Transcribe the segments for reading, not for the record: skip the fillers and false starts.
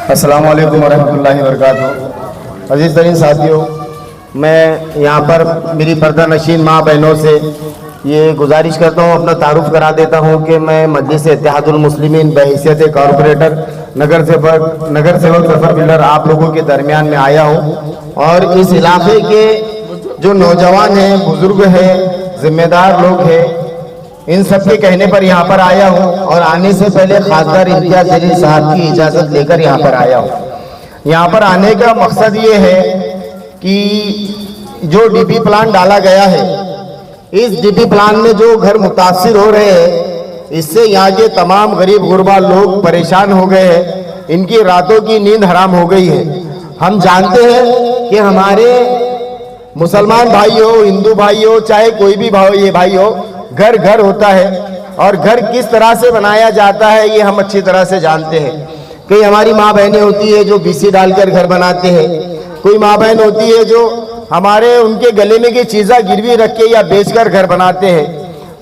अस्सलामु अलैकुम वरहमतुल्लाहि वबरकातुहू। अज़ीज़ तरीन साथियों, मैं यहाँ पर मेरी पर्दा नशीन माँ बहनों से ये गुजारिश करता हूँ, अपना तारुफ करा देता हूँ कि मैं मजलिस इत्तेहादुल मुस्लिमीन बहैसियत कॉरपोरेटर नगर सेवक सफ़र बिल्डर आप लोगों के दरमियान में आया हूँ और इस इलाके के जो नौजवान हैं, बुजुर्ग हैं, जिम्मेदार लोग हैं, इन सब के कहने पर यहाँ पर आया हूँ और आने से पहले खासदार इम्तियाज जलील साहब की इजाज़त लेकर यहाँ पर आया हूँ। यहाँ पर आने का मकसद ये है कि जो डीपी प्लान डाला गया है, इस डीपी प्लान में जो घर मुतासिर हो रहे हैं, इससे यहाँ के तमाम गरीब गुरबा लोग परेशान हो गए हैं, इनकी रातों की नींद हराम हो गई है। हम जानते हैं कि हमारे मुसलमान भाई हो, हिंदू भाई हो, चाहे कोई भी भाई हो, घर घर होता है और घर किस तरह से बनाया जाता है ये हम अच्छी तरह से जानते हैं। कई हमारी माँ बहनें होती है जो बीसी डालकर घर बनाते हैं, कोई माँ बहन होती है जो हमारे उनके गले में की चीज़ा गिरवी रख के या बेचकर घर बनाते हैं।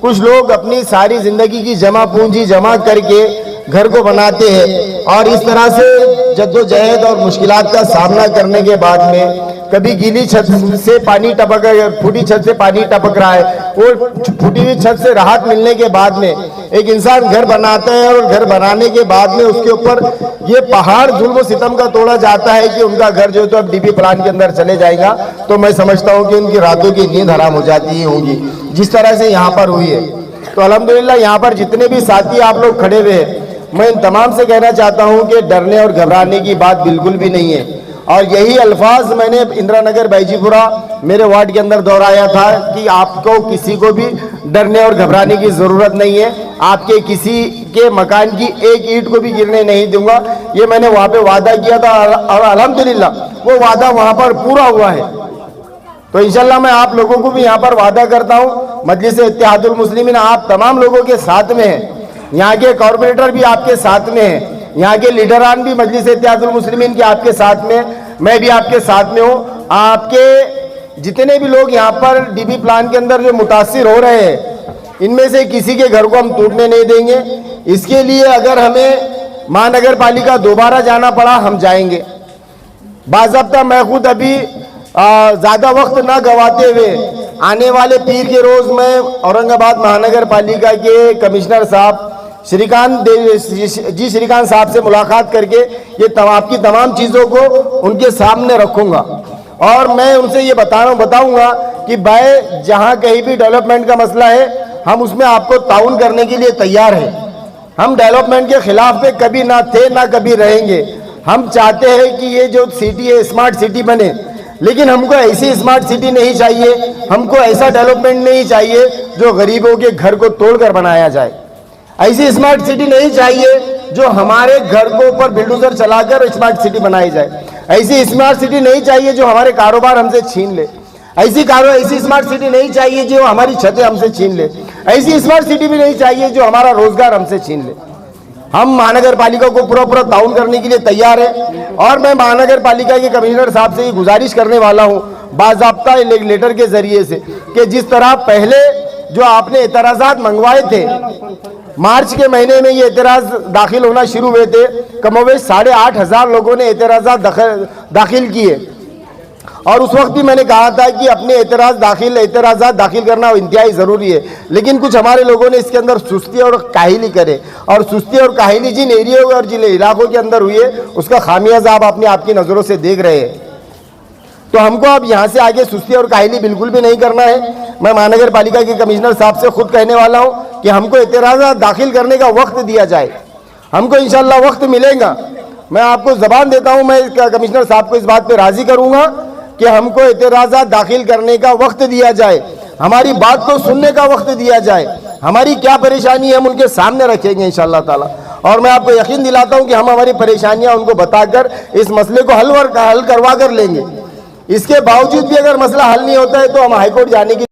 कुछ लोग अपनी सारी जिंदगी की जमा पूंजी जमा करके घर को बनाते हैं और इस तरह से जद्दोजहद और मुश्किलात का सामना करने के बाद में कभी गीली छत से पानी टपक, फूटी छत से पानी टपक रहा है, वो फूटी हुई छत से राहत मिलने के बाद में एक इंसान घर बनाता है और घर बनाने के बाद में उसके ऊपर ये पहाड़ जुल्म सितम का तोड़ा जाता है कि उनका घर जो तो अब डीपी प्लान के अंदर चले जाएगा, तो मैं समझता हूँ कि उनकी रातों की नींद हराम हो जाती ही होंगी जिस तरह से यहाँ पर हुई है। तो अल्हम्दुलिल्लाह यहाँ पर जितने भी साथी आप लोग खड़े हुए हैं, मैं इन तमाम से कहना चाहता हूँ कि डरने और घबराने की बात बिल्कुल भी नहीं है। और यही अल्फाज मैंने इंदिरा नगर बैजीपुरा मेरे वार्ड के अंदर दोहराया था कि आपको किसी को भी डरने और घबराने की ज़रूरत नहीं है, आपके किसी के मकान की एक ईंट को भी गिरने नहीं दूंगा। ये मैंने वहाँ पे वादा किया था और अल्हम्दुलिल्लाह वो वादा वहाँ पर पूरा हुआ है। तो इंशाल्लाह मैं आप लोगों को भी यहाँ पर वादा करता हूँ, मजलिस इत्तेहादुल मुस्लिमीन आप तमाम लोगों के साथ में हैं, यहाँ के कॉरपोरेटर भी आपके साथ में हैं, यहाँ के लीडरान भी मजलिस इत्तेहादुल मुस्लिमीन के आपके साथ में, मैं भी आपके साथ में हूँ। आपके जितने भी लोग यहाँ पर डीपी प्लान के अंदर जो मुतासिर हो रहे हैं, इनमें से किसी के घर को हम टूटने नहीं देंगे। इसके लिए अगर हमें महानगर पालिका दोबारा जाना पड़ा हम जाएंगे। बाज़ाब्ता मैं खुद अभी ज़्यादा वक्त ना गवाते हुए आने वाले पीर के रोज़ मैं औरंगाबाद महानगर पालिका के कमिश्नर साहब श्रीकांत साहब से मुलाकात करके ये आपकी तमाम चीज़ों को उनके सामने रखूंगा और मैं उनसे ये बताऊंगा कि भाई जहां कहीं भी डेवलपमेंट का मसला है हम उसमें आपको ताउन करने के लिए तैयार हैं। हम डेवलपमेंट के खिलाफ पे कभी ना थे ना कभी रहेंगे। हम चाहते हैं कि ये जो सिटी है स्मार्ट सिटी बने, लेकिन हमको ऐसी स्मार्ट सिटी नहीं चाहिए, हमको ऐसा डेवलपमेंट नहीं चाहिए जो गरीबों के घर को तोड़कर बनाया जाए। ऐसी स्मार्ट सिटी नहीं चाहिए जो हमारे घर को ऊपर बिल्डोजर चलाकर स्मार्ट सिटी बनाई जाए। ऐसी स्मार्ट सिटी नहीं चाहिए जो हमारे कारोबार हमसे छीन ले। ऐसी स्मार्ट सिटी नहीं चाहिए जो हमारी छतें हमसे छीन ले। ऐसी स्मार्ट सिटी भी नहीं चाहिए जो हमारा रोजगार हमसे छीन ले। हम महानगर पालिका को पूरा ताउन करने के लिए तैयार है और मैं महानगर पालिका के कमिश्नर साहब से ये गुजारिश करने वाला हूँ बाज़ाब्ता लेटर के जरिए से कि जिस तरह पहले जो आपने एतराज़ात मंगवाए थे, मार्च के महीने में ये एतराज़ दाखिल होना शुरू हुए थे, कमोवेश 8,500 लोगों ने एतराज़ात दाखिल किए और उस वक्त भी मैंने कहा था कि अपने एतराज़ात दाखिल करना इंतहाई ज़रूरी है। लेकिन कुछ हमारे लोगों ने इसके अंदर सुस्ती और काहिली करे और सुस्ती और काहिली जिन एरिया और जिन इलाकों के अंदर हुई है उसका खामियाजा आप अपनी आपकी नज़रों से देख रहे हैं। तो हमको अब यहाँ से आगे सुस्ती और काहिली बिल्कुल भी नहीं करना है। मैं महानगर पालिका के कमिश्नर साहब से खुद कहने वाला हूँ कि हमको एतराज़ात दाखिल करने का वक्त दिया जाए, हमको इंशाल्लाह वक्त मिलेगा। मैं आपको ज़बान देता हूँ, मैं कमिश्नर साहब को इस बात पे राज़ी करूँगा कि हमको एतराज़ात दाखिल करने का वक्त दिया जाए, हमारी बात को सुनने का वक्त दिया जाए, हमारी क्या परेशानी है हम उनके सामने रखेंगे इंशाल्लाह ताला। और मैं आपको यकीन दिलाता हूँ कि हम हमारी परेशानियाँ उनको बताकर इस मसले को हल करवा कर लेंगे। इसके बावजूद भी अगर मसला हल नहीं होता है तो हम हाईकोर्ट जाने के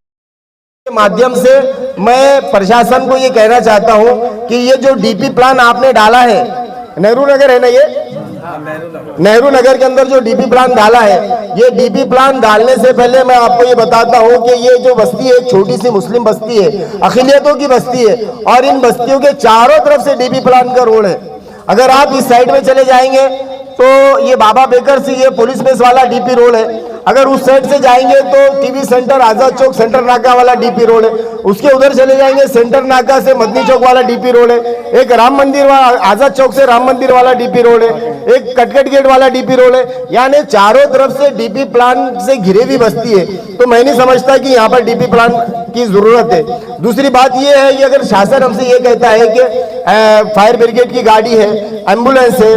माध्यम से मैं प्रशासन को ये कहना चाहता हूँ कि ये जो डीपी प्लान आपने डाला है, नेहरू नगर है ना, ये नेहरू नगर के अंदर जो डीपी प्लान डाला है, ये डीपी प्लान डालने से पहले मैं आपको ये बताता हूँ कि ये जो बस्ती है छोटी सी मुस्लिम बस्ती है, अक़लियतों की बस्ती है और इन बस्तियों के चारों तरफ से डीपी प्लान का रोड है। अगर आप इस साइड में चले जाएंगे तो ये बाबा बेकर से ये पुलिस बेस वाला डीपी रोड है। अगर उस साइड से जाएंगे तो TV centre Azad Chowk centre नाका वाला डीपी रोड है। उसके उधर चले जाएंगे सेंटर नाका से मदनी चौक वाला डीपी रोड है। एक राम मंदिर आजाद चौक से राम मंदिर वाला डीपी रोड है। एक कटकट गेट वाला डीपी रोड है। यानी चारों तरफ से डीपी प्लान से घिरे हुई बस्ती है। तो मैं नहीं समझता कि यहाँ पर डीपी प्लान की जरूरत है। दूसरी बात यह है कि अगर शासन हमसे ये कहता है कि फायर ब्रिगेड की गाड़ी है, एम्बुलेंस है,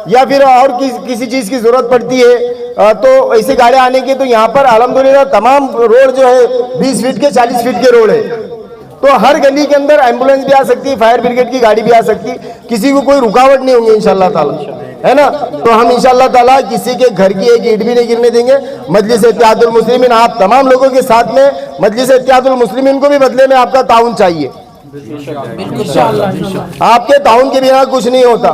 या फिर और किसी चीज की जरूरत पड़ती है तो ऐसी गाड़ियां आने की, तो यहाँ पर अल्हम्दुलिल्लाह तमाम रोड जो है 20 फीट के 40 फीट के रोड है। तो हर गली के अंदर एम्बुलेंस भी आ सकती है, फायर ब्रिगेड की गाड़ी भी आ सकती है, किसी को कोई रुकावट नहीं होंगी इंशाल्लाह ताला, है ना। तो हम इंशाल्लाह ताला किसी के घर की एक ईंट भी नहीं गिरने देंगे। मजलिस इत्तेहादुल मुस्लिमीन आप तमाम लोगों के साथ में, मजलिस इत्तेहादुल मुस्लिमीन को भी बदले में आपका ताउन चाहिए। आपके ताउन के बिना कुछ नहीं होता।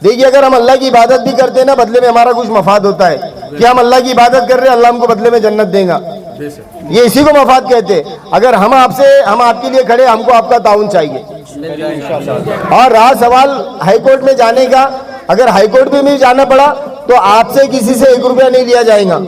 देखिए अगर हम अल्लाह की इबादत भी करते हैं ना, बदले में हमारा कुछ मफाद होता है कि हम अल्लाह की इबादत कर रहे हैं, अल्लाह हमको बदले में जन्नत देगा, ये इसी को मफाद कहते हैं। अगर हम आपके लिए खड़े, हमको आपका ताउन चाहिए। और रहा सवाल हाईकोर्ट में जाने का, अगर हाईकोर्ट में भी जाना पड़ा तो आपसे किसी से 1 रुपया नहीं लिया जाएगा।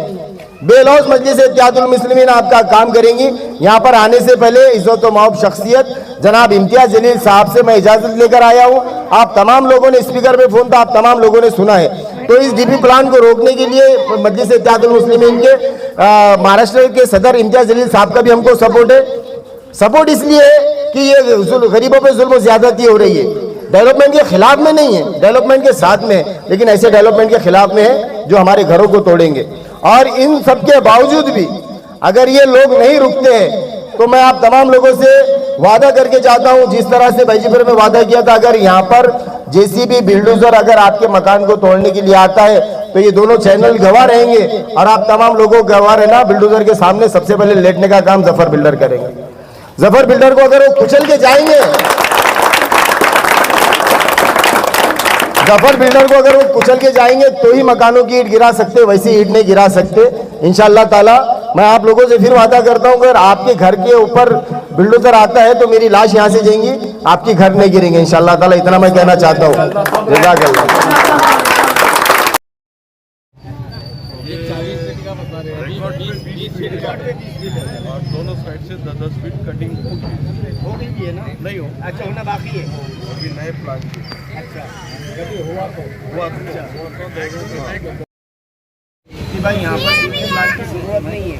बेलौस मजलिस इत्तेहादुल मुस्लिमीन आपका काम करेंगी। यहाँ पर आने से पहले इज्जत व मौब शख्सियत जनाब इम्तियाज जलील साहब से मैं इजाजत लेकर आया हूँ। आप तमाम लोगों ने, स्पीकर पे फोन था, आप तमाम लोगों ने सुना है। तो इस डीपी प्लान को रोकने के लिए मजलिस इत्तेहादुल मुस्लिमीन के महाराष्ट्र के सदर इम्तियाज जलील साहब का भी हमको सपोर्ट है। सपोर्ट इसलिए कि ये गरीबों पे जुल्म ज्यादती हो रही है। डेवलपमेंट के खिलाफ में नहीं है, डेवलपमेंट के साथ में है, लेकिन ऐसे डेवलपमेंट के खिलाफ में है जो हमारे घरों को तोड़ेंगे। और इन सब के बावजूद भी अगर ये लोग नहीं रुकते हैं तो मैं आप तमाम लोगों से वादा करके जाता हूं, जिस तरह से भाईजीपुर में वादा किया था, अगर यहाँ पर जेसीबी बिल्डोजर अगर आपके मकान को तोड़ने के लिए आता है तो ये दोनों चैनल गवाह रहेंगे। और आप तमाम लोगों को गवाह रहना, बिल्डोजर के सामने सबसे पहले लेटने का काम जफर बिल्डर करेंगे। जफर बिल्डर को अगर वो कुचल के जाएंगे, जफर बिल्डर को अगर वो कुचल के जाएंगे तो ही मकानों की ईंट गिरा सकते, वैसी ईंट नहीं गिरा सकते इंशाअल्लाह ताला। मैं आप लोगों से फिर वादा करता हूं, अगर आपके घर के ऊपर बिल्डोजर आता है तो मेरी लाश यहां से जाएंगी, आपकी घर नहीं गिरेंगे इंशाअल्लाह ताला। इतना मैं कहना चाहता हूं। जज़ाकल्लाह। और दोनों साइड से 10-10 फीट कटिंग हो गई है ना? नहीं हो, अच्छा होना बाकी है अभी नए प्लान की। अच्छा कभी हुआ तो देखो भाई यहाँ पर डीपी प्लान की जरूरत नहीं है,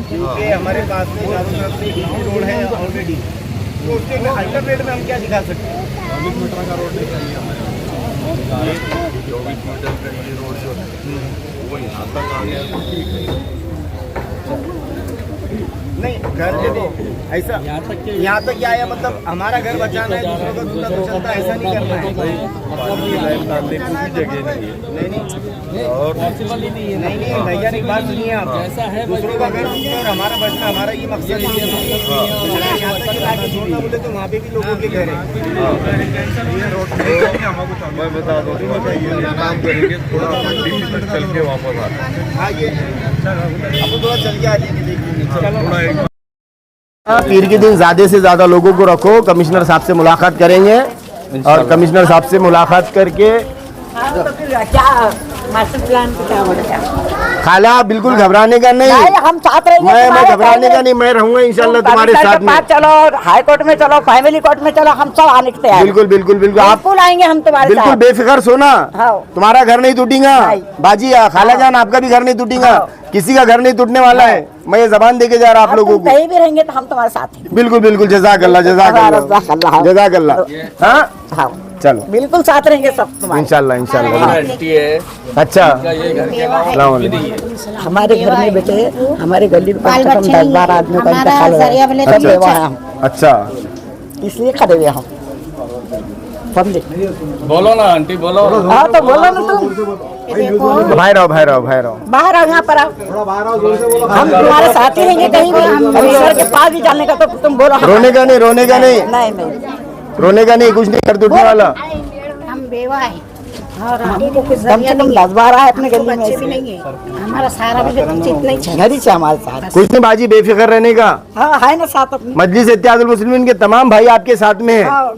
क्योंकि हमारे पास में चारों तरफ से डीपी रोड है ऑलरेडी। तो उसके अल्टरनेट में हम क्या दिखा सकते हैं? 24 मीटर का रोड दिखाइए हमें। 24 मीटर का ये रोड जो है वो यहाँ तक आ गया तो ठीक है। नहीं घर देखो ऐसा यहाँ तक क्या है, मतलब हमारा घर बचाना है, दूसरों का दूसरा तो चलता है, ऐसा नहीं करना है। पानी की लाइन डालने की भी जगह नहीं है। नहीं और नहीं वैज्ञानिक बात सुनिए आप, दूसरों का घर और हमारा बचना, हमारा ये मकसद नहीं है। यहाँ तक लाके छोड़ना बोले तो वहाँ पे भी लोगों के घर है। मैं बता दूँ ये काम करेंगे, थोड़ा मंडी तक चल के वापस आना। हाँ ये अब थोड़ा चल के आ जाएंगे, देखिए थोड़ा एक पीर के दिन ज्यादा से ज्यादा लोगों को रखो। कमिश्नर साहब से मुलाकात करेंगे और कमिश्नर साहब से मुलाकात करके तो फिर क्या मास्टर प्लान को क्या बोलेगा? खाला बिल्कुल घबराने का नहीं, हम साथ रहेंगे। मैं घबराने का नहीं, मैं रहूंगा इंशाल्लाह तुम्हारे साथ में। चलो हाई कोर्ट में चलो, फैमिली कोर्ट में चलो, हम सब आने के तैयार। बिल्कुल बिल्कुल बिल्कुल आप बिल्कुल आएंगे हम तुम्हारे बिल्कुल साथ। बेफिक्र सोना, हाँ। तुम्हारा घर नहीं टूटेगा बाजी, खाला जान आपका भी घर नहीं टूटेगा, किसी का घर नहीं टूटने वाला है। मैं ये जबान देके जा रहा आप लोगों को, कहीं भी रहेंगे तो हम तुम्हारे साथ हैं। बिल्कुल बिल्कुल। जज़ाकल्लाह जज़ाकल्लाह जज़ाकल्लाह। हाँ हाँ चलो बिल्कुल साथ रहेंगे सब तुम्हारे। इंशाल्लाह इंशाल्लाह। अच्छा हमारे घर में बेटे, हमारे गली में कम से कम 10-12 आदमी का इंतकाल हुआ है। सब बेवा है हम, अच्छा इसलिए खड़े हुए हम। समझे? बोलो ना आंटी, बोलो। हाँ तो बोलो ना तुम। भाई रहो भाई रहो भाई रहो, बाहर आओ, यहाँ पर आओ, हम तुम्हारे साथ ही रहेंगे। कहीं भी कमिश्नर के पास भी जाने का तो तुम बोलो। रोने का नहीं, रोने का नहीं, नहीं नहीं रोने का नहीं, कुछ नहीं कर टूटने वाला। हम बेवा है और कम से कम 10-12 है अपने गली में भी नहीं है। हमारा सारा भी इतना ही घर ही से हमारे साथ। कुछ नहीं बाजी, बेफिक्र रहने का। हाँ है ना साथ अपने। मजलिस इत्तेहादुल मुस्लिमीन के तमाम भाई आपके साथ में है। हाँ,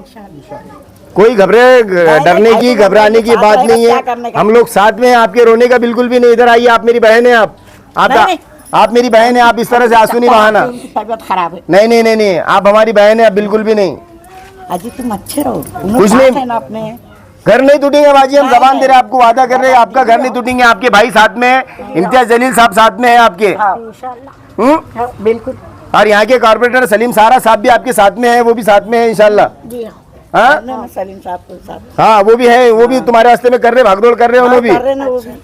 कोई डरने की घबराने की बात नहीं है। हम लोग साथ में हैं, आपके रोने का बिल्कुल भी नहीं। इधर आइए, आप मेरी बहन है, आप मेरी बहन है, आप इस तरह से आंसू नहीं बहाना। तबीयत खराब है। नहीं नहीं नहीं नहीं, आप हमारी बहन है, आप बिल्कुल भी नहीं। अजी तुम अच्छे रहो, कुछ नहीं है ना अपने घर नहीं टूटेंगे बाजी, हम जबान दे रहे हैं आपको, वादा कर रहे हैं आपका घर नहीं टूटेंगे। आपके भाई साथ में है, इम्तियाज जलील साहब साथ में है आपके। इंशाल्लाह बिल्कुल। और यहाँ के कॉर्पोरेटर सलीम सारा साहब भी आपके साथ में है, वो भी साथ में है इंशाल्लाह। जी हाँ सलीम साहब के साथ। हाँ वो भी है, वो भी तुम्हारे रास्ते में कर रहे, भागदौड़ कर रहे हैं उन्होंने कर रहे ना वो भी। भी।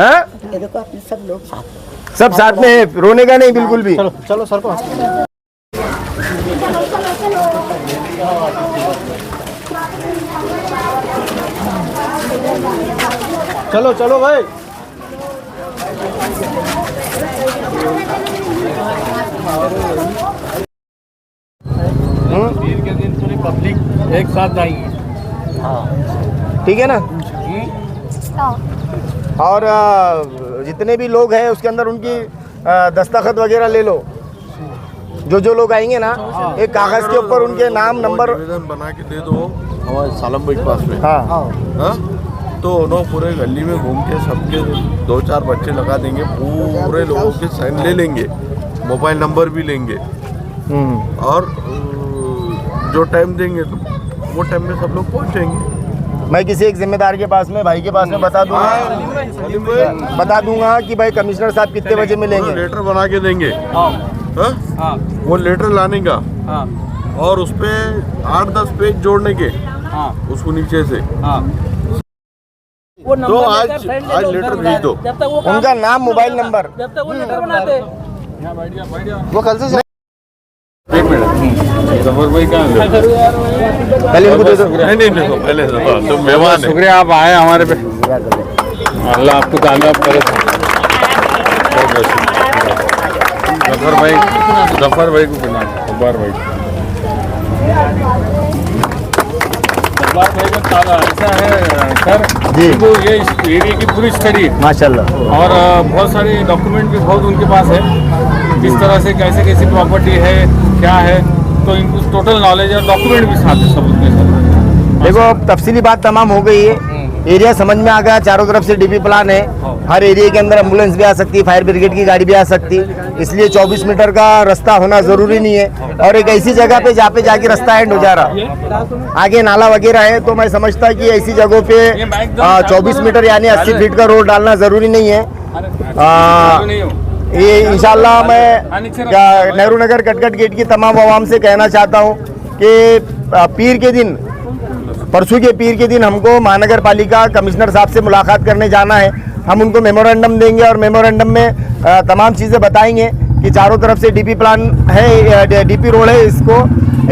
हाँ ये देखो अपने सब लोग साथ। सब साथ में है, रोने का नहीं बिल्कुल भी। चलो सर को चलो चलो भाई। पीर के दिन पूरी पब्लिक एक साथ आएगी। ठीक है ना। और जितने भी लोग हैं उसके अंदर उनकी दस्तखत वगैरह ले लो। जो लोग आएंगे ना, एक कागज के ऊपर उनके नाम नंबर निवेदन बना के दे दो हमारे सालम भाई के पास में। हाँ हाँ तो उन्होंने पूरे गली में घूम के सबके 2-4 बच्चे लगा देंगे, पूरे लोगों के साइन ले लेंगे, मोबाइल नंबर भी लेंगे और जो टाइम देंगे तो वो टाइम में सब लोग पहुंचेंगे। मैं किसी एक जिम्मेदार के पास में, भाई के पास में बता दूंगा कि भाई कमिश्नर साहब कितने बजे मिलेंगे। लेटर बना के देंगे। हाँ? वो लेटर लाने का और उस पे 8-10 पेज जोड़ने के उसको नीचे से। तो आज लेटर भेज दो। उनका नाम, मोबाइल नंबर। वो कल से एक मिनट, जफर भाई क्या पहले इनको दे दो। नहीं पहले तो मेहमान है। शुक्रिया आप आए हमारे पे, अल्लाह आपको कामयाब करे। जफर भाई को बिना जब्बार भाई का ताला ऐसा है सर जी। वो ये इस एरिया की पूरी स्टडी है माशाल्लाह। और बहुत सारे डॉक्यूमेंट भी बहुत उनके पास है, किस तरह से कैसी प्रॉपर्टी है क्या है, तो इनको टोटल नॉलेज है, डॉक्यूमेंट भी साथ है सब उनके साथ। देखो अब तफसीली बात तमाम हो गई है, एरिया समझ में आ गया, चारों तरफ से डीपी प्लान है, हर एरिया के अंदर एम्बुलेंस भी आ सकती है, फायर ब्रिगेड की गाड़ी भी आ सकती है, इसलिए 24 मीटर का रास्ता होना ज़रूरी नहीं है। और एक ऐसी जगह पे जहाँ पे जाके रास्ता एंड हो जा रहा, आगे नाला वगैरह है, तो मैं समझता कि ऐसी जगहों पे 24 मीटर यानी 80 फीट का रोड डालना ज़रूरी नहीं है। ये इंशाल्लाह मैं नेहरू नगर कटकट गेट की तमाम आवाम से कहना चाहता हूँ कि पीर के दिन, परसों के पीर के दिन हमको महानगर पालिका कमिश्नर साहब से मुलाकात करने जाना है। हम उनको मेमोरेंडम देंगे और मेमोरेंडम में तमाम चीज़ें बताएंगे कि चारों तरफ से डीपी प्लान है, डीपी रोड है, इसको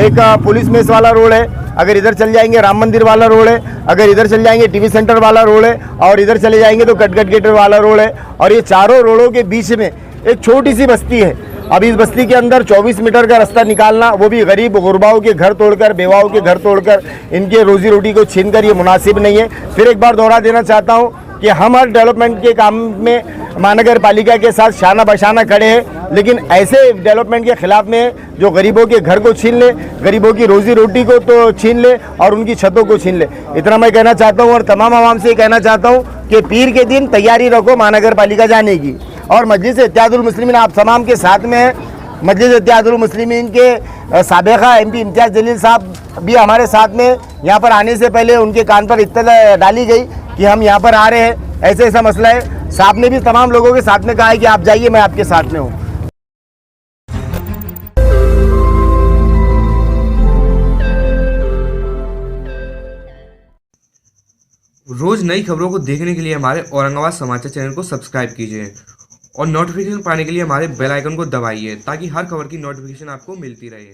एक पुलिस मेस वाला रोड है, अगर इधर चल जाएंगे राम मंदिर वाला रोड है, अगर इधर चल जाएंगे टीवी सेंटर वाला रोड है, और इधर चले जाएंगे तो कटकट गेट वाला रोड है। और ये चारों रोडों के बीच में एक छोटी सी बस्ती है। अब इस बस्ती के अंदर 24 मीटर का रास्ता निकालना, वो भी गरीब गुरबाओं के घर तोड़कर, बेवाओं के घर तोड़कर, इनके रोजी रोटी को छीनकर, ये मुनासिब नहीं है। फिर एक बार दोहरा देना चाहता हूँ कि हम हर डेवलपमेंट के काम में महानगर पालिका के साथ शाना बशाना खड़े हैं, लेकिन ऐसे डेवलपमेंट के खिलाफ में जो गरीबों के घर को छीन ले, गरीबों की रोजी रोटी को तो छीन ले और उनकी छतों को छीन ले, इतना मैं कहना चाहता हूँ। और तमाम आवाम से कहना चाहता हूँ कि पीर के दिन तैयारी रखो महानगर पालिका जाने की। और मजलिस इत्तेहादुल मुस्लिमीन आप तमाम के साथ में है। मजलिस इत्तेहादुल मुस्लिमीन के साबिक़ा एमपी इम्तियाज जलील साहब भी हमारे साथ में, यहाँ पर आने से पहले उनके कान पर इत्तला डाली गई कि हम यहाँ पर आ रहे हैं, ऐसा मसला है। साहब ने भी तमाम लोगों के साथ में कहा है कि आप जाइए, मैं आपके साथ में हूँ। रोज नई खबरों को देखने के लिए हमारे औरंगाबाद समाचार चैनल को सब्सक्राइब कीजिए और नोटिफिकेशन पाने के लिए हमारे बेल आइकन को दबाइए ताकि हर खबर की नोटिफिकेशन आपको मिलती रहे।